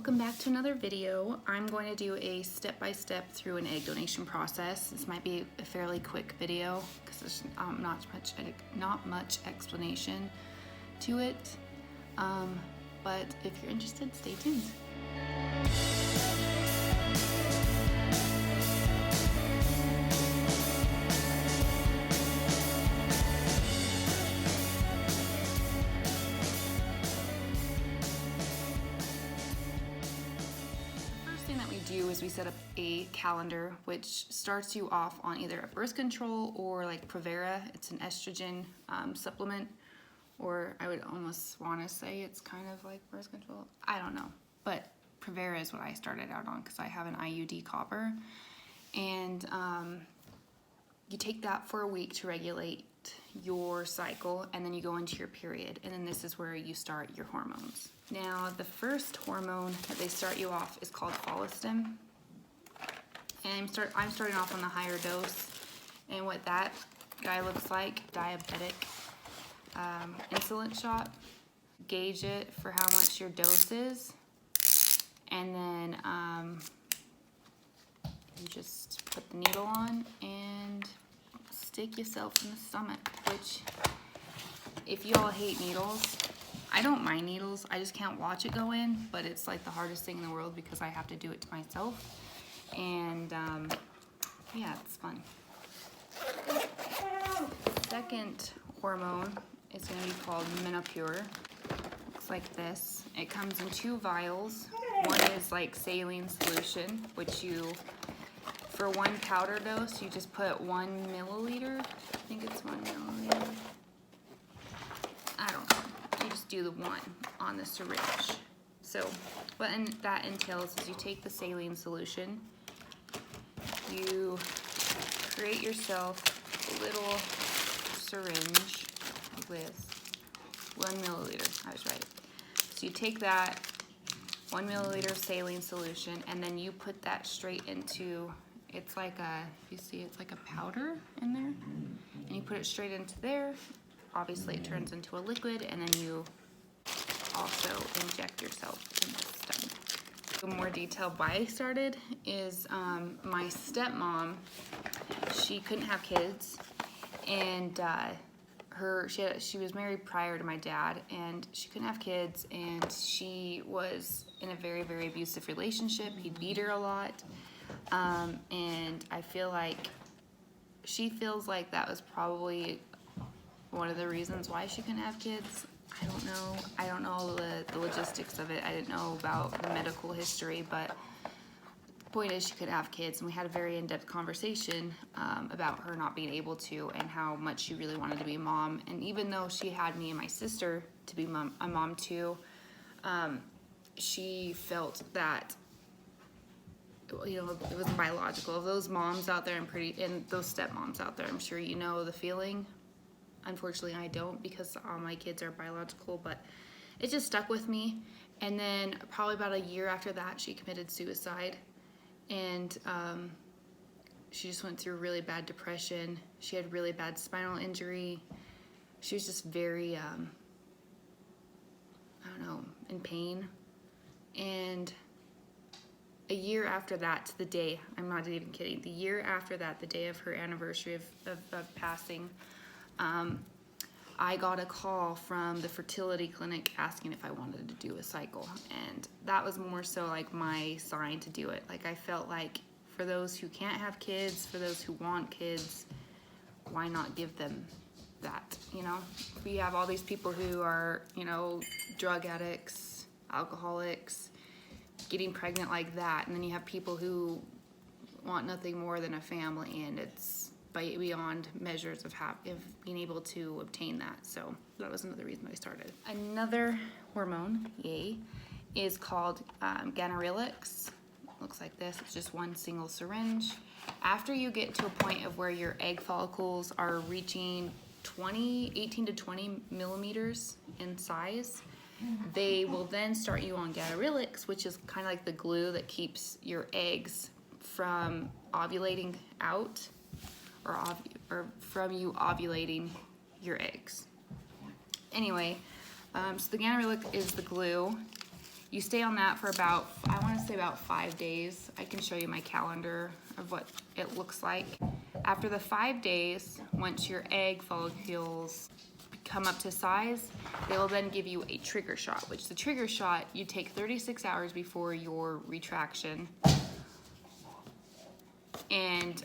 Welcome back to another video. I'm going to do a step-by-step through an egg donation process. This might be a fairly quick video because there's not much explanation to it. But if you're interested, stay tuned. Is we set up a calendar which starts you off on either a birth control or like Prevera. It's an estrogen supplement, or I would almost want to say it's kind of like birth control. I don't know, but Prevera is what I started out on because I have an IUD copper, and you take that for a week to regulate your cycle, and then you go into your period, and then this is where you start your hormones. Now, the first hormone that they start you off is called Follistim, and I'm starting off on the higher dose, and what that guy looks like, diabetic insulin shot. Gauge it for how much your dose is, and then you just put the needle on and stick yourself in the stomach, which, if you all hate needles, I don't mind needles, I just can't watch it go in, but it's like the hardest thing in the world because I have to do it to myself, and yeah, it's fun. Second hormone is going to be called Menopur. Looks like this. It comes in 2 vials. One is like saline solution, which you, for 1 powder dose, you just put 1 milliliter. I think it's 1 milliliter. I don't know. You just do the 1 on the syringe. So what that entails is you take the saline solution, you create yourself a little syringe with 1 milliliter. I was right. So you take that 1 milliliter saline solution, and then you put that straight into, it's like a, you see it's like a powder in there, and you put it straight into there. Obviously it turns into a liquid, and then you also inject yourself in the stomach. In more detail, why I started is my stepmom, she couldn't have kids, and she was married prior to my dad, and she couldn't have kids, and she was in a very, very abusive relationship. He beat her a lot, and I feel like she feels like that was probably one of the reasons why she couldn't have kids. I don't know. I don't know all the logistics of it. I didn't know about the medical history, but the point is she couldn't have kids, and we had a very in-depth conversation about her not being able to, and how much she really wanted to be a mom. And even though she had me and my sister to be a mom too, she felt that, you know, it wasn't biological. Those moms out there, and those stepmoms out there, I'm sure you know the feeling. Unfortunately, I don't, because all my kids are biological, but it just stuck with me. And then probably about a year after that, she committed suicide, and she just went through really bad depression. She had really bad spinal injury. She was just very, I don't know, in pain. And a year after that, to the day, I'm not even kidding, the year after that, the day of her anniversary of passing, I got a call from the fertility clinic asking if I wanted to do a cycle, and that was more so like my sign to do it. Like, I felt like for those who can't have kids, for those who want kids, why not give them that, you know? We have all these people who are, you know, drug addicts, alcoholics, getting pregnant like that, and then you have people who want nothing more than a family, and it's beyond measures of being able to obtain that. So that was another reason I started. Another hormone, yay, is called Ganirelix. Looks like this. It's just 1 single syringe. After you get to a point of where your egg follicles are reaching 18 to 20 millimeters in size, they will then start you on Ganirelix, which is kind of like the glue that keeps your eggs from ovulating out, or from you ovulating your eggs. Anyway, so the Ganirelix is the glue, You stay on that for about, I want to say about 5 days. I can show you my calendar of what it looks like. After the 5 days, once your egg follicles come up to size, they will then give you a trigger shot, which the trigger shot you take 36 hours before your retraction. And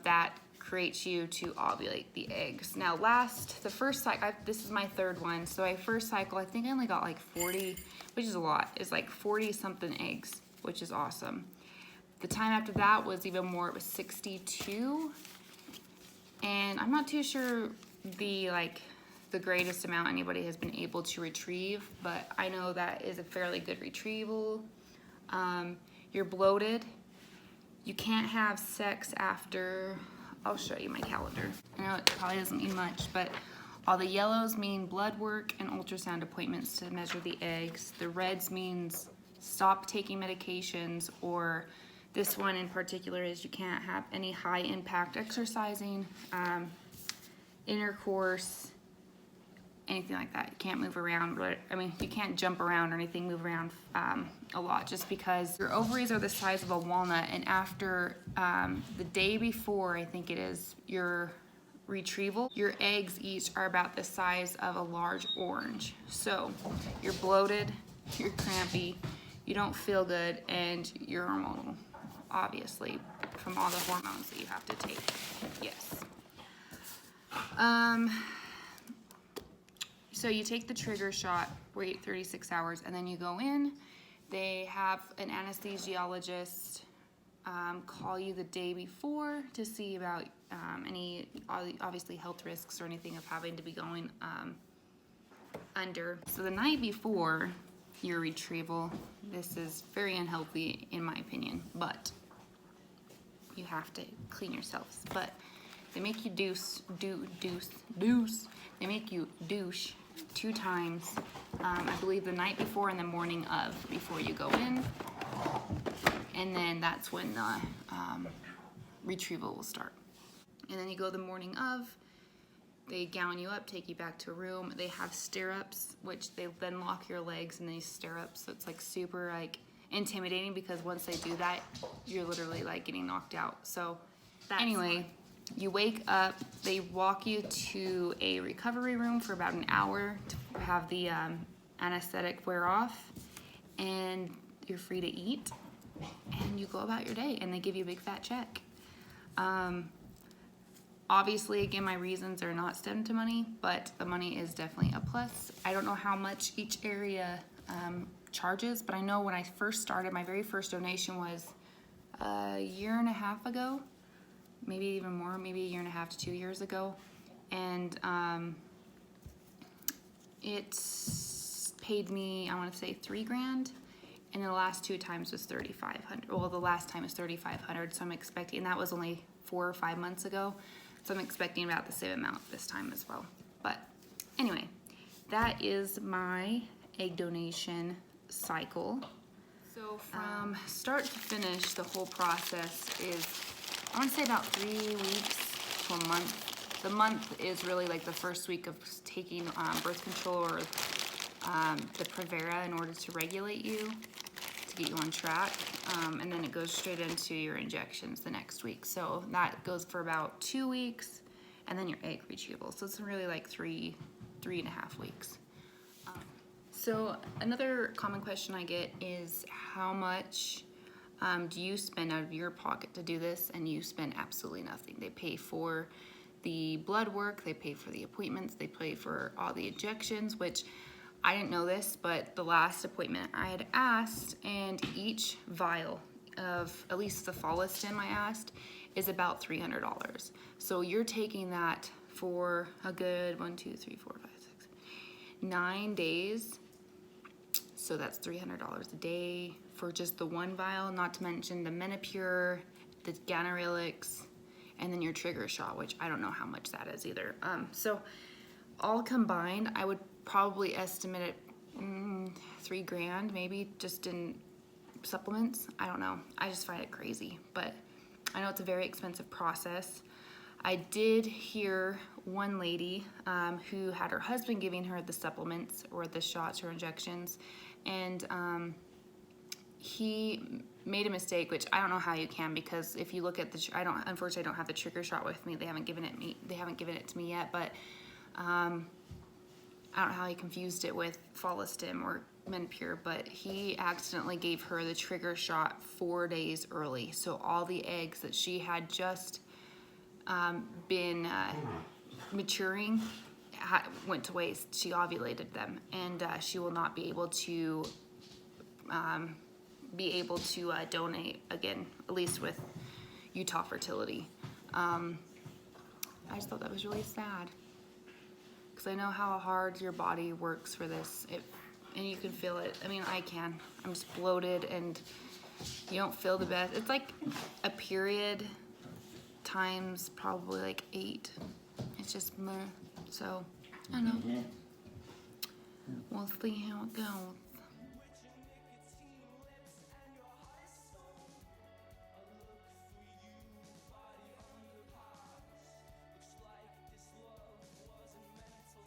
that creates you to ovulate the eggs. Now the first cycle, this is my third one, so my first cycle, I think I only got like 40, which is a lot. It's like 40 something eggs, which is awesome. The time after that was even more, it was 62. And I'm not too sure the greatest amount anybody has been able to retrieve, but I know that is a fairly good retrieval. You're bloated. You can't have sex after, I'll show you my calendar. I know it probably doesn't mean much, but all the yellows mean blood work and ultrasound appointments to measure the eggs. The reds means stop taking medications, or this one in particular is you can't have any high impact exercising, intercourse, anything like that. You can't move around, I mean, you can't jump around or anything, move around a lot, just because your ovaries are the size of a walnut, and after the day before, I think it is, your retrieval, your eggs each are about the size of a large orange. So you're bloated, you're crampy, you don't feel good, and you're hormonal, obviously, from all the hormones that you have to take. Yes. So you take the trigger shot, wait 36 hours, and then you go in. They have an anesthesiologist call you the day before to see about any obviously health risks or anything of having to be going under. So the night before your retrieval, this is very unhealthy in my opinion, but you have to clean yourselves. But they make you they make you douche 2 times, I believe the night before and the morning of, before you go in. And then that's when the retrieval will start. And then you go the morning of, they gown you up, take you back to a room. They have stirrups, which they then lock your legs in these stirrups. So it's like super like intimidating, because once they do that, you're literally like getting knocked out. So anyway, you wake up, they walk you to a recovery room for about an hour to have the anesthetic wear off, and you're free to eat, and you go about your day, and they give you a big fat check. Obviously, again, my reasons are not stemmed to money, but the money is definitely a plus. I don't know how much each area charges, but I know when I first started, my very first donation was a year and a half ago, maybe even more, maybe a year and a half to 2 years ago. And it's paid me, I want to say $3 grand. And the last 2 times was $3,500. Well, the last time was $3,500, so I'm expecting, and that was only 4 or 5 months ago. So I'm expecting about the same amount this time as well. But anyway, that is my egg donation cycle. So from start to finish, the whole process is, I want to say about 3 weeks to a month. The month is really like the first week of taking birth control or the Prevera in order to regulate you, to get you on track. And then it goes straight into your injections the next week. So that goes for about 2 weeks, and then your egg retrieval. So it's really like three and a half weeks. So another common question I get is, how much do you spend out of your pocket to do this? And you spend absolutely nothing. They pay for the blood work, they pay for the appointments, they pay for all the injections, which I didn't know this, but the last appointment I had asked, and each vial of at least the Follistim I asked is about $300. So you're taking that for a good 9 days. So that's $300 a day for just the one vial, not to mention the Menopur, the Ganirelix, and then your trigger shot, which I don't know how much that is either. So all combined, I would probably estimate it $3 grand, maybe, just in supplements. I don't know. I just find it crazy, but I know it's a very expensive process. I did hear one lady who had her husband giving her the supplements or the shots or injections, and he made a mistake, which I don't know how you can, because if you look at the, unfortunately I don't have the trigger shot with me. They haven't given it to me yet, but I don't know how he confused it with Follistim or Menopur, but he accidentally gave her the trigger shot 4 days early. So all the eggs that she had just been maturing went to waste. She ovulated them, and she will not be able to donate again, at least with Utah Fertility. I just thought that was really sad, because I know how hard your body works for this, and you can feel it. I mean, I can. I'm just bloated, and you don't feel the best. It's like a period times probably like 8. It's just meh. So I don't know. We'll see how it goes.